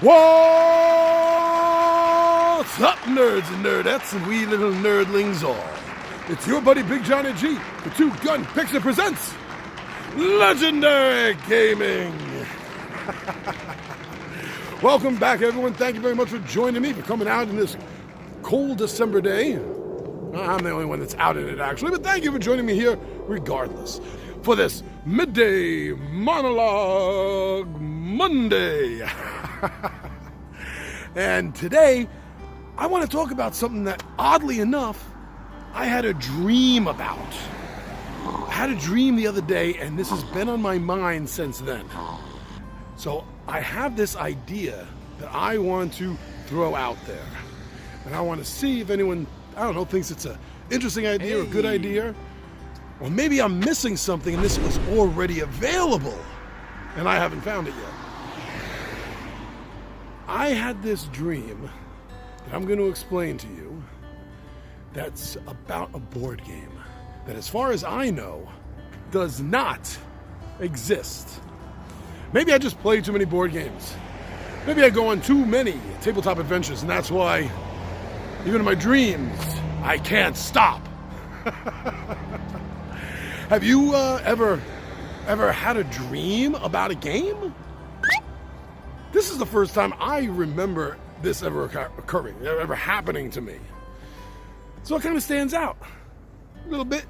What's up, nerds and nerdettes and wee little nerdlings all? It's your buddy Big Johnny G, the Two Gun Pixie presents Legendary Gaming. Welcome back, everyone. Thank you very much for joining me, for coming out in this cold December day. I'm the only one that's out in it, actually, but thank you for joining me here regardless for this Midday Monologue Monday. And today, I want to talk about something that, oddly enough, I had a dream about. I had a dream the other day, and this has been on my mind since then. So I have this idea that I want to throw out there. And I want to see if anyone, thinks it's an interesting idea or a good idea. Or maybe I'm missing something and this was already available and I haven't found it yet. I had this dream that I'm going to explain to you that's about a board game that, as far as I know, does not exist. Maybe I just play too many board games. Maybe I go on too many tabletop adventures, and that's why, even in my dreams, I can't stop. Have you ever had a dream about a game? This is the first time I remember this ever occurring, ever happening to me. So it kind of stands out. A little bit.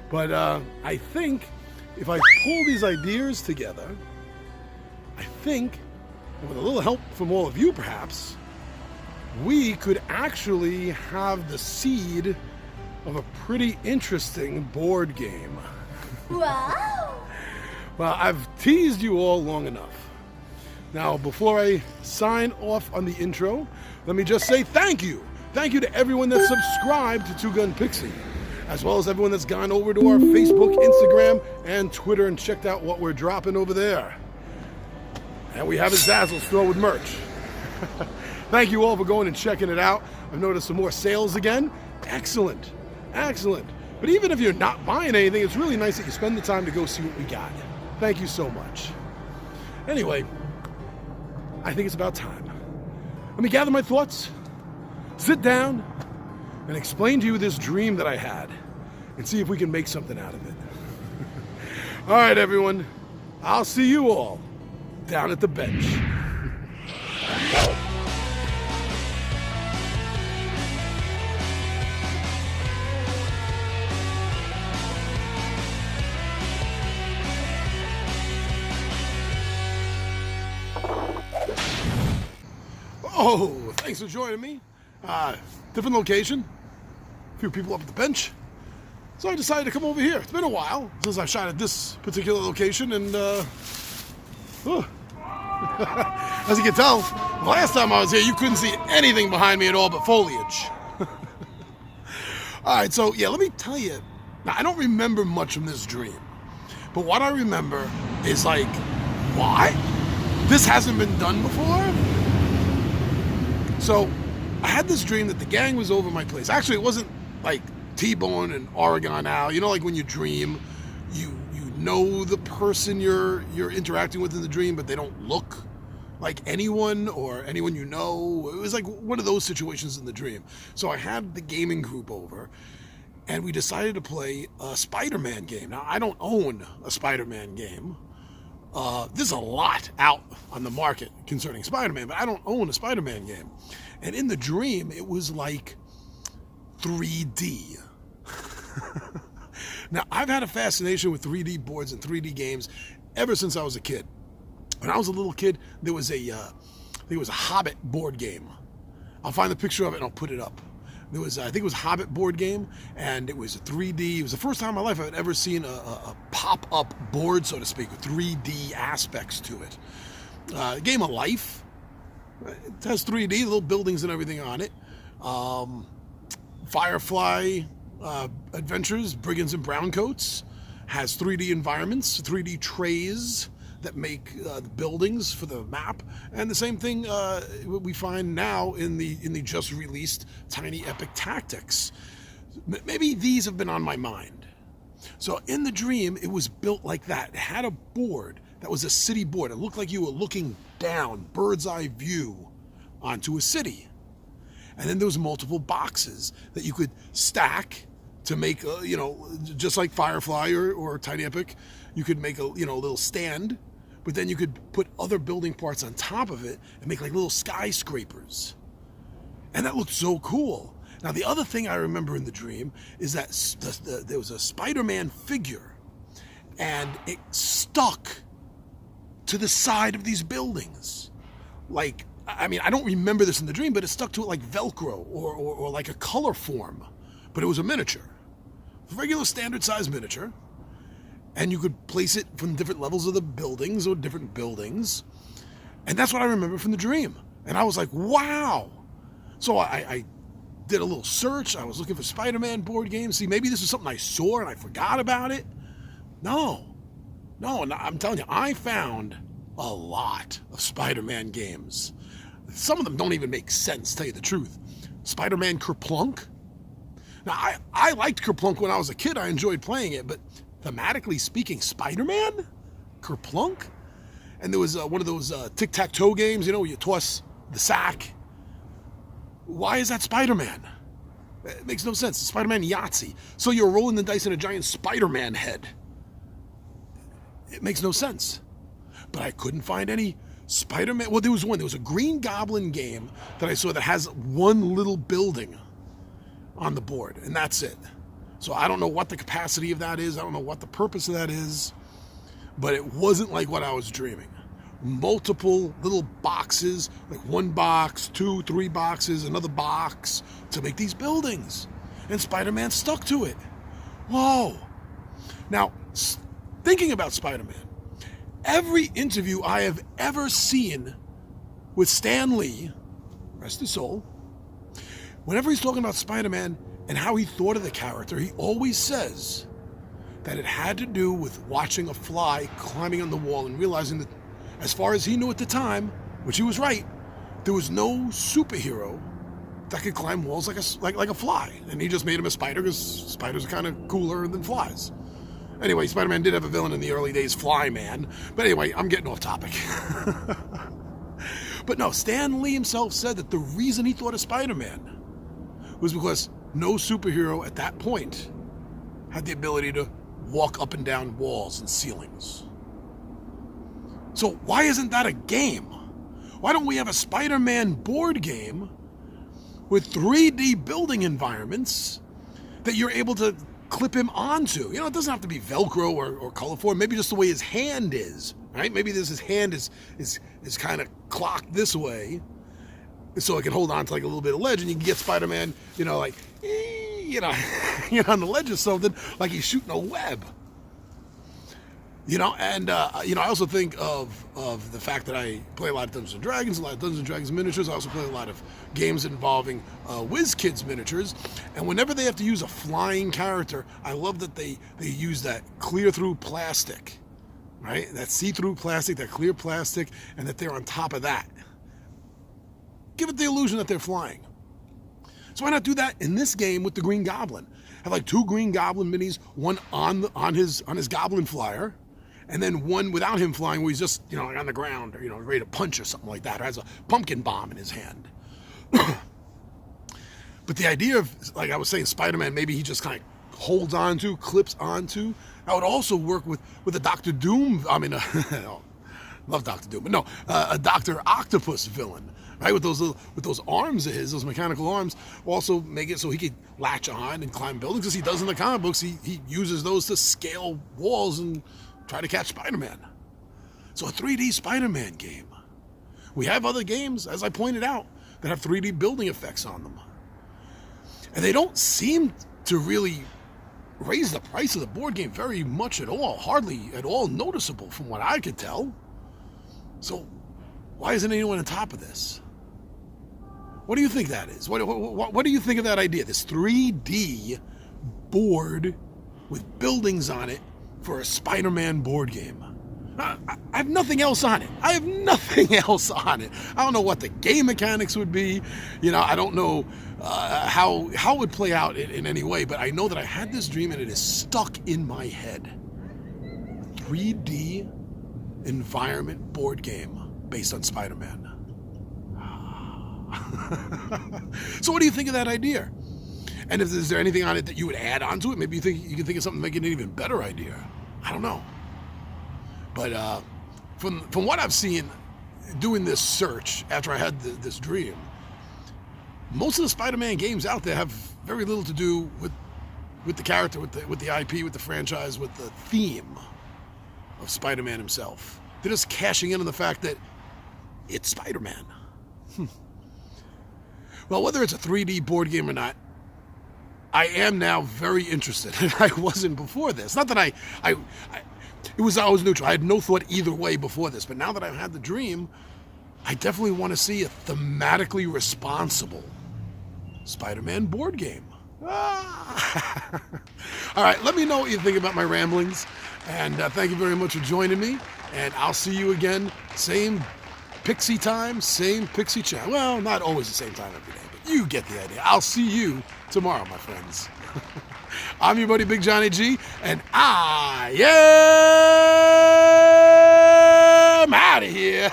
But I think if I pull these ideas together, I think, with a little help from all of you perhaps, we could actually have the seed of a pretty interesting board game. Wow! Well, I've teased you all long enough. Now, before I sign off on the intro, let me just say thank you. Thank you to everyone that's subscribed to Two Gun Pixie, as well as everyone that's gone over to our Facebook, Instagram, and Twitter and checked out what we're dropping over there. And we have a Zazzle store with merch. Thank you all for going and checking it out. I've noticed some more sales again. Excellent. But even if you're not buying anything, it's really nice that you spend the time to go see what we got. Thank you so much. Anyway, I think it's about time. Let me gather my thoughts, sit down, and explain to you this dream that I had, and see if we can make something out of it. All right, everyone. I'll see you all down at the bench. Oh, thanks for joining me. Different location, a few people up at the bench. So I decided to come over here. It's been a while since I shot at this particular location, and as you can tell, the last time I was here, you couldn't see anything behind me at all but foliage. All right, so yeah, let me tell you. Now, I don't remember much from this dream, but what I remember is like, why? This hasn't been done before? So I had this dream that the gang was over my place. Actually, it wasn't like T-Bone and Oregon Al. You know, like when you dream, you know the person you're interacting with in the dream, but they don't look like anyone or anyone you know. It was like one of those situations in the dream. So I had the gaming group over, and we decided to play a Spider-Man game. Now, I don't own a Spider-Man game. There's a lot out on the market concerning Spider-Man, but I don't own a Spider-Man game. And in the dream, it was like 3D. Now, I've had a fascination with 3D boards and 3D games ever since I was a kid. When I was a little kid, there was a Hobbit board game. I'll find the picture of it and I'll put it up. There was, I think it was a Hobbit board game, and it was 3D. It was the first time in my life I had ever seen a pop-up board, so to speak, with 3D aspects to it. Game of Life. It has 3D, little buildings and everything on it. Firefly Adventures, Brigands and Browncoats, has 3D environments, 3D trays that make the buildings for the map, and the same thing we find now in the just released Tiny Epic Tactics. Maybe these have been on my mind. So in the dream, it was built like that. It had a board that was a city board. It looked like you were looking down, bird's eye view, onto a city. And then there was multiple boxes that you could stack to make, just like Firefly or Tiny Epic, you could make a little stand, but then you could put other building parts on top of it and make like little skyscrapers. And that looked so cool. Now, the other thing I remember in the dream is that there was a Spider-Man figure, and it stuck to the side of these buildings. Like, I mean, I don't remember this in the dream, but it stuck to it like Velcro or like a color form. But it was a miniature. Regular standard size miniature. And you could place it from different levels of the buildings or different buildings. And that's what I remember from the dream. And I was like, wow. So I did a little search. I was looking for Spider-Man board games. See, maybe this is something I saw and I forgot about it. No, I'm telling you, I found a lot of Spider-Man games. Some of them don't even make sense, to tell you the truth. Spider-Man Kerplunk. Now, I liked Kerplunk when I was a kid. I enjoyed playing it, but thematically speaking, Spider-Man? Kerplunk? And there was one of those tic-tac-toe games, where you toss the sack. Why is that Spider-Man? It makes no sense. It's Spider-Man Yahtzee. So you're rolling the dice in a giant Spider-Man head. It makes no sense. But I couldn't find any Spider-Man. Well, there was one. There was a Green Goblin game that I saw that has one little building on the board, and that's it. So I don't know what the capacity of that is. I don't know what the purpose of that is. But it wasn't like what I was dreaming. Multiple little boxes, like one box, 2, 3 boxes, another box to make these buildings. And Spider-Man stuck to it. Whoa. Now, thinking about Spider-Man, every interview I have ever seen with Stan Lee, rest his soul, whenever he's talking about Spider-Man and how he thought of the character, he always says that it had to do with watching a fly climbing on the wall and realizing that, as far as he knew at the time, which he was right, there was no superhero that could climb walls like a fly. And he just made him a spider because spiders are kind of cooler than flies. Anyway, Spider-Man did have a villain in the early days, Flyman. But anyway, I'm getting off topic. But no, Stan Lee himself said that the reason he thought of Spider-Man was because no superhero at that point had the ability to walk up and down walls and ceilings. So why isn't that a game? Why don't we have a Spider-Man board game with 3D building environments that you're able to clip him onto? It doesn't have to be Velcro or colorform. Maybe just the way his hand is, right? Maybe his hand is kind of clocked this way, so it can hold on to like a little bit of ledge, and you can get Spider-Man, on the ledge or something, like he's shooting a web. I also think of the fact that I play a lot of Dungeons & Dragons, a lot of Dungeons & Dragons miniatures. I also play a lot of games involving WizKids miniatures. And whenever they have to use a flying character, I love that they use that clear-through plastic, right? That see-through plastic, that clear plastic, and that they're on top of that. Give it the illusion that they're flying. So why not do that in this game with the Green Goblin? Have like 2 Green Goblin minis, one on his Goblin flyer, and then one without him flying, where he's just, like on the ground, or, ready to punch or something like that, or has a pumpkin bomb in his hand. But the idea of, like I was saying, Spider-Man, maybe he just kind of holds onto, clips onto, that would also work with a Dr. Doom, love Dr. Doom, but no, a Dr. Octopus villain, right? With those arms of his, those mechanical arms, also make it so he could latch on and climb buildings, as he does in the comic books. He uses those to scale walls and try to catch Spider-Man. So a 3D Spider-Man game. We have other games, as I pointed out, that have 3D building effects on them. And they don't seem to really raise the price of the board game very much at all. Hardly at all noticeable from what I could tell. So why isn't anyone on top of this? What do you think that is? What do you think of that idea? This 3D board with buildings on it for a Spider-Man board game. I have nothing else on it. I don't know what the game mechanics would be. I don't know how it would play out in any way, but I know that I had this dream and it is stuck in my head. 3D environment board game based on Spider-Man. So what do you think of that idea? And is there anything on it that you would add onto it? Maybe you can think of something to make it an even better idea. I don't know. But from what I've seen doing this search after I had this dream, most of the Spider-Man games out there have very little to do with the character, with the IP, with the franchise, with the theme of Spider-Man himself. They're just cashing in on the fact that it's Spider-Man. Well, whether it's a 3D board game or not, I am now very interested, and I wasn't before this. Not that it was always neutral. I had no thought either way before this, but now that I've had the dream, I definitely want to see a thematically responsible Spider-Man board game. All right, let me know what you think about my ramblings, and thank you very much for joining me, and I'll see you again, same Pixie time, same Pixie channel. Well, not always the same time every day, but you get the idea. I'll see you tomorrow, my friends. I'm your buddy Big Johnny G, and I am out of here.